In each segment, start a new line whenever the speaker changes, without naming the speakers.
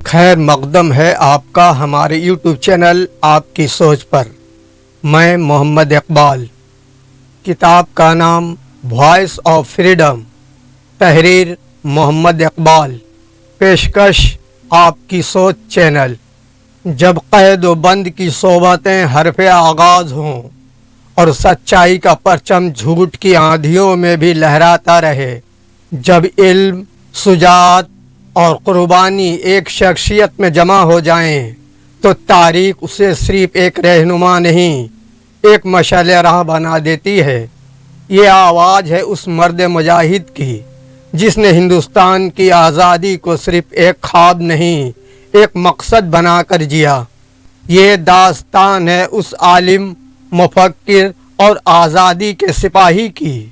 خیر مقدم ہے آپ کا ہمارے یوٹیوب چینل آپ کی سوچ پر۔ میں محمد اقبال۔ کتاب کا نام وائس آف فریڈم، تحریر محمد اقبال، پیشکش آپ کی سوچ چینل۔ جب قید و بند کی صحبتیں حرف آغاز ہوں اور سچائی کا پرچم جھوٹ کی آندھیوں میں بھی لہراتا رہے، جب علم، شجاعت اور قربانی ایک شخصیت میں جمع ہو جائیں تو تاریخ اسے صرف ایک رہنما نہیں، ایک مشعل راہ بنا دیتی ہے۔ یہ آواز ہے اس مرد مجاہد کی جس نے ہندوستان کی آزادی کو صرف ایک خواب نہیں، ایک مقصد بنا کر جیا۔ یہ داستان ہے اس عالم، مفکر اور آزادی کے سپاہی کی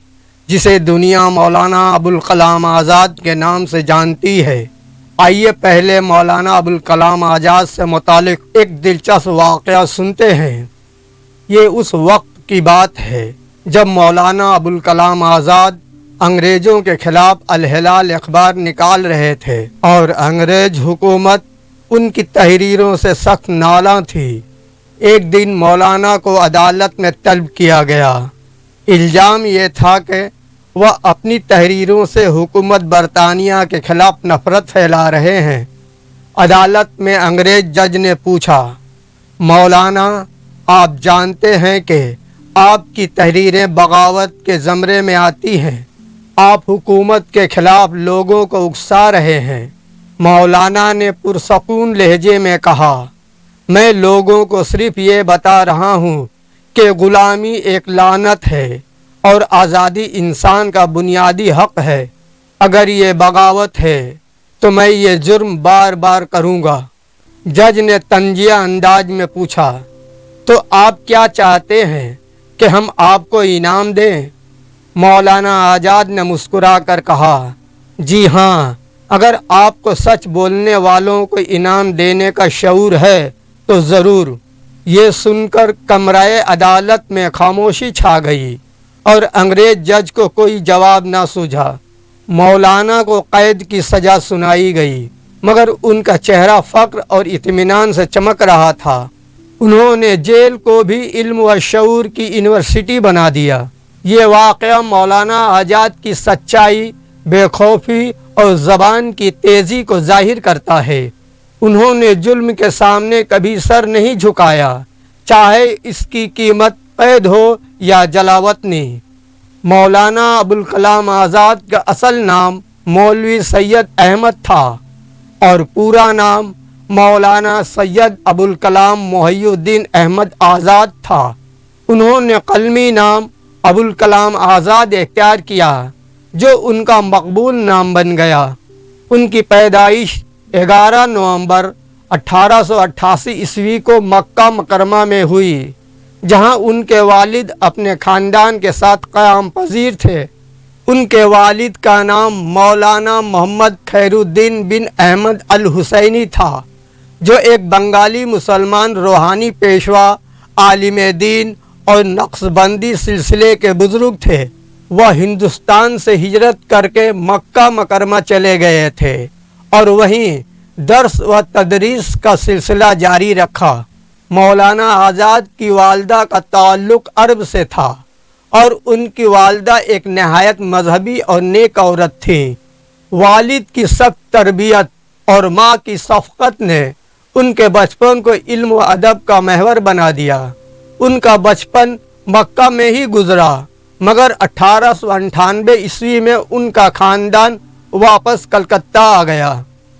جسے دنیا مولانا ابوالکلام آزاد کے نام سے جانتی ہے۔ آئیے پہلے مولانا ابوالکلام آزاد سے متعلق ایک دلچسپ واقعہ سنتے ہیں۔ یہ اس وقت کی بات ہے جب مولانا ابوالکلام آزاد انگریزوں کے خلاف الہلال اخبار نکال رہے تھے اور انگریز حکومت ان کی تحریروں سے سخت نالاں تھی۔ ایک دن مولانا کو عدالت میں طلب کیا گیا۔ الزام یہ تھا کہ وہ اپنی تحریروں سے حکومت برطانیہ کے خلاف نفرت پھیلا رہے ہیں۔ عدالت میں انگریز جج نے پوچھا، مولانا آپ جانتے ہیں کہ آپ کی تحریریں بغاوت کے زمرے میں آتی ہیں، آپ حکومت کے خلاف لوگوں کو اکسا رہے ہیں۔ مولانا نے پرسکون لہجے میں کہا، میں لوگوں کو صرف یہ بتا رہا ہوں کہ غلامی ایک لعنت ہے اور آزادی انسان کا بنیادی حق ہے۔ اگر یہ بغاوت ہے تو میں یہ جرم بار بار کروں گا۔ جج نے طنزیہ انداز میں پوچھا، تو آپ کیا چاہتے ہیں کہ ہم آپ کو انعام دیں؟ مولانا آزاد نے مسکرا کر کہا، جی ہاں، اگر آپ کو سچ بولنے والوں کو انعام دینے کا شعور ہے تو ضرور۔ یہ سن کر کمرۂ عدالت میں خاموشی چھا گئی اور انگریز جج کو کوئی جواب نہ سوجھا۔ مولانا کو قید کی سزا سنائی گئی مگر ان کا چہرہ فخر اور اطمینان سے چمک رہا تھا۔ انہوں نے جیل کو بھی علم و شعور کی یونیورسٹی بنا دیا۔ یہ واقعہ مولانا آزاد کی سچائی، بے خوفی اور زبان کی تیزی کو ظاہر کرتا ہے۔ انہوں نے ظلم کے سامنے کبھی سر نہیں جھکایا، چاہے اس کی قیمت قید ہو یا جلاوطنی۔ مولانا ابوالکلام آزاد کا اصل نام مولوی سید احمد تھا اور پورا نام مولانا سید ابوالکلام محی الدین احمد آزاد تھا۔ انہوں نے قلمی نام ابوالکلام آزاد اختیار کیا جو ان کا مقبول نام بن گیا۔ ان کی پیدائش 11 نومبر 1888 عیسوی کو مکہ مکرمہ میں ہوئی، جہاں ان کے والد اپنے خاندان کے ساتھ قیام پذیر تھے۔ ان کے والد کا نام مولانا محمد خیر الدین بن احمد الحسینی تھا، جو ایک بنگالی مسلمان روحانی پیشوا، عالم دین اور نقشبندی سلسلے کے بزرگ تھے۔ وہ ہندوستان سے ہجرت کر کے مکہ مکرمہ چلے گئے تھے اور وہیں درس و تدریس کا سلسلہ جاری رکھا۔ مولانا آزاد کی والدہ کا تعلق عرب سے تھا اور ان کی والدہ ایک نہایت مذہبی اور نیک عورت تھیں۔ والد کی سخت تربیت اور ماں کی شفقت نے ان کے بچپن کو علم و ادب کا محور بنا دیا۔ ان کا بچپن مکہ میں ہی گزرا مگر 1898 عیسوی میں ان کا خاندان واپس کلکتہ آ گیا۔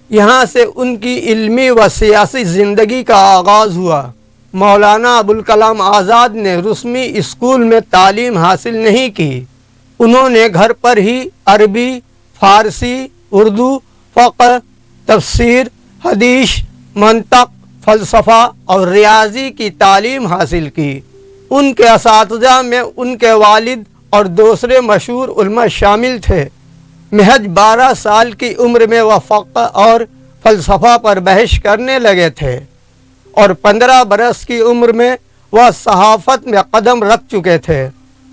یہاں سے ان کی علمی و سیاسی زندگی کا آغاز ہوا۔ مولانا ابوالکلام آزاد نے رسمی اسکول میں تعلیم حاصل نہیں کی۔ انہوں نے گھر پر ہی عربی، فارسی، اردو، فقہ، تفسیر، حدیث، منطق، فلسفہ اور ریاضی کی تعلیم حاصل کی۔ ان کے اساتذہ میں ان کے والد اور دوسرے مشہور علماء شامل تھے۔ محض 12 سال کی عمر میں وہ فقہ اور فلسفہ پر بحث کرنے لگے تھے اور 15 برس کی عمر میں وہ صحافت میں قدم رکھ چکے تھے۔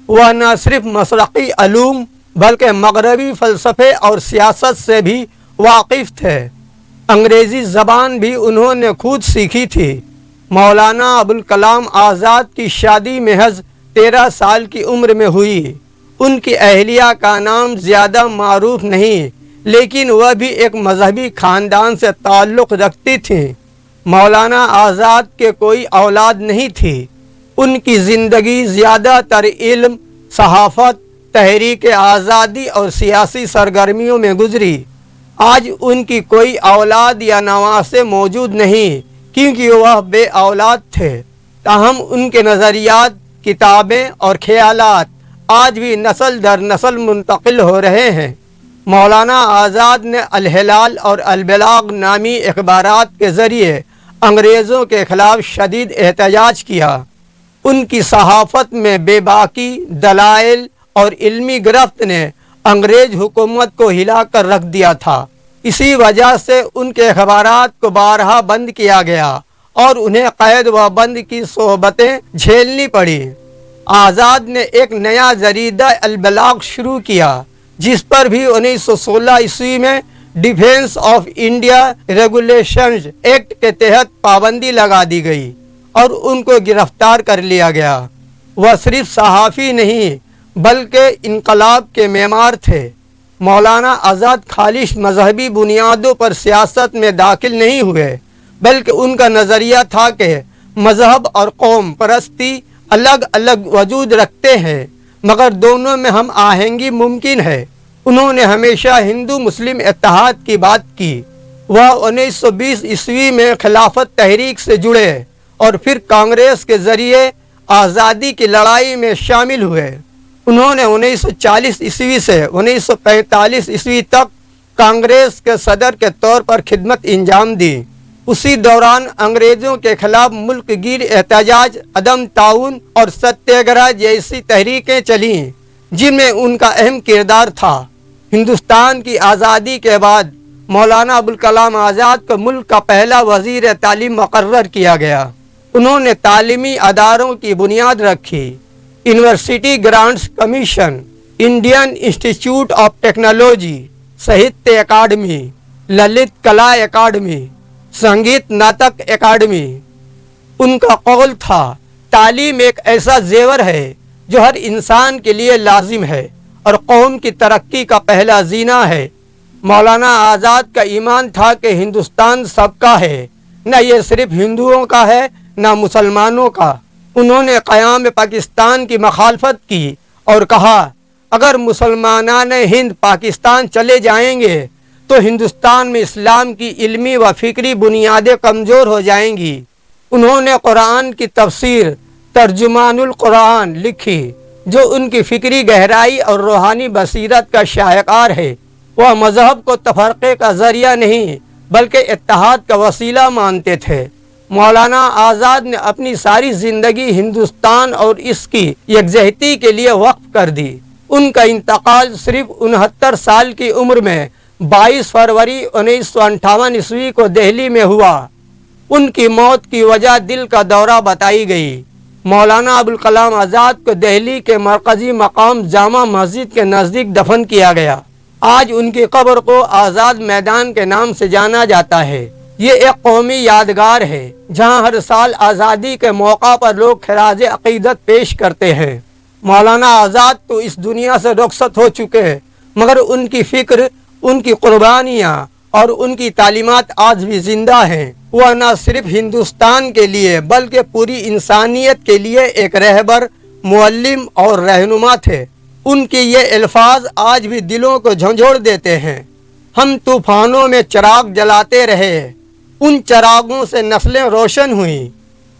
وہ نہ صرف مشرقی علوم بلکہ مغربی فلسفے اور سیاست سے بھی واقف تھے۔ انگریزی زبان بھی انہوں نے خود سیکھی تھی۔ مولانا ابوالکلام آزاد کی شادی محض 13 سال کی عمر میں ہوئی۔ ان کی اہلیہ کا نام زیادہ معروف نہیں، لیکن وہ بھی ایک مذہبی خاندان سے تعلق رکھتی تھیں۔ مولانا آزاد کے کوئی اولاد نہیں تھی۔ ان کی زندگی زیادہ تر علم، صحافت، تحریک آزادی اور سیاسی سرگرمیوں میں گزری۔ آج ان کی کوئی اولاد یا نواسے موجود نہیں، کیونکہ وہ بے اولاد تھے۔ تاہم ان کے نظریات، کتابیں اور خیالات آج بھی نسل در نسل منتقل ہو رہے ہیں۔ مولانا آزاد نے الہلال اور البلاغ نامی اخبارات کے ذریعے انگریزوں کے خلاف شدید احتجاج کیا۔ ان کی صحافت میں بے باکی، دلائل اور علمی گرفت نے انگریز حکومت کو ہلا کر رکھ دیا تھا۔ اسی وجہ سے ان کے اخبارات کو بارہا بند کیا گیا اور انہیں قید و بند کی صحبتیں جھیلنی پڑی۔ آزاد نے ایک نیا جریدہ البلاغ شروع کیا، جس پر بھی 1916 عیسوی میں defence of India regulations act کے تحت پابندی لگا دی گئی اور ان کو گرفتار کر لیا گیا۔ وہ صرف صحافی نہیں بلکہ انقلاب کے معمار تھے۔ مولانا آزاد خالص مذہبی بنیادوں پر سیاست میں داخل نہیں ہوئے، بلکہ ان کا نظریہ تھا کہ مذہب اور قوم پرستی الگ الگ وجود رکھتے ہیں، مگر دونوں میں ہم آہنگی ممکن ہے۔ انہوں نے ہمیشہ ہندو مسلم اتحاد کی بات کی۔ وہ 1920 عیسوی میں خلافت تحریک سے جڑے اور پھر کانگریس کے ذریعے آزادی کی لڑائی میں شامل ہوئے۔ انہوں نے 1940 عیسوی سے 1945 عیسوی تک کانگریس کے صدر کے طور پر خدمت انجام دی۔ اسی دوران انگریزوں کے خلاف ملک گیر احتجاج، عدم تعاون اور ستیہ گرہ جیسی تحریکیں چلیں، جن میں ان کا اہم کردار تھا۔ ہندوستان کی آزادی کے بعد مولانا ابوالکلام آزاد کو ملک کا پہلا وزیر تعلیم مقرر کیا گیا۔ انہوں نے تعلیمی اداروں کی بنیاد رکھی۔ University grants commission, Indian institute of technology, Sahitya Akademi, Lalit Kala Akademi, Sangeet Natak academy. ان کا قول تھا، تعلیم ایک ایسا زیور ہے جو ہر انسان کے لیے لازم ہے اور قوم کی ترقی کا پہلا زینہ ہے۔ مولانا آزاد کا ایمان تھا کہ ہندوستان سب کا ہے، نہ یہ صرف ہندوؤں کا ہے نہ مسلمانوں کا۔ انہوں نے قیام پاکستان کی مخالفت کی اور کہا، اگر مسلمانان ہند پاکستان چلے جائیں گے تو ہندوستان میں اسلام کی علمی و فکری بنیادیں کمزور ہو جائیں گی۔ انہوں نے قرآن کی تفسیر ترجمان القرآن لکھی، جو ان کی فکری گہرائی اور روحانی بصیرت کا شاہکار ہے۔ وہ مذہب کو تفرقے کا ذریعہ نہیں بلکہ اتحاد کا وسیلہ مانتے تھے۔ مولانا آزاد نے اپنی ساری زندگی ہندوستان اور اس کی یکجہتی کے لیے وقف کر دی۔ ان کا انتقال صرف 69 سال کی عمر میں 22 فروری 1958 عیسوی کو دہلی میں ہوا۔ ان کی موت کی وجہ دل کا دورہ بتائی گئی۔ مولانا ابوالکلام آزاد کو دہلی کے مرکزی مقام جامع مسجد کے نزدیک دفن کیا گیا۔ آج ان کی قبر کو آزاد میدان کے نام سے جانا جاتا ہے۔ یہ ایک قومی یادگار ہے جہاں ہر سال آزادی کے موقع پر لوگ خراج عقیدت پیش کرتے ہیں۔ مولانا آزاد تو اس دنیا سے رخصت ہو چکے ہیں، مگر ان کی فکر، ان کی قربانیاں اور ان کی تعلیمات آج بھی زندہ ہیں۔ وہ نہ صرف ہندوستان کے لیے بلکہ پوری انسانیت کے لیے ایک رہبر، معلم اور رہنما تھے۔ ان کے یہ الفاظ آج بھی دلوں کو جھنجھوڑ دیتے ہیں۔ ہم طوفانوں میں چراغ جلاتے رہے، ان چراغوں سے نسلیں روشن ہوئیں۔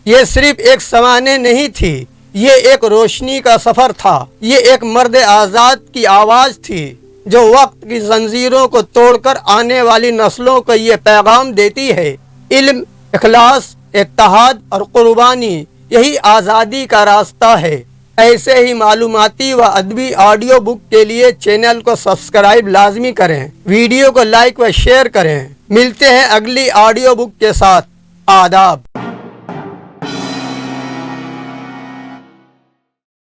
یہ صرف ایک سوانح نہیں تھی، یہ ایک روشنی کا سفر تھا۔ یہ ایک مرد آزاد کی آواز تھی جو وقت کی زنجیروں کو توڑ کر آنے والی نسلوں کو یہ پیغام دیتی ہے، علم، اخلاص، اتحاد اور قربانی، یہی آزادی کا راستہ ہے۔ ایسے ہی معلوماتی و ادبی آڈیو بک کے لیے چینل کو سبسکرائب لازمی کریں، ویڈیو کو لائک و شیئر کریں۔ ملتے ہیں اگلی آڈیو بک کے ساتھ۔ آداب۔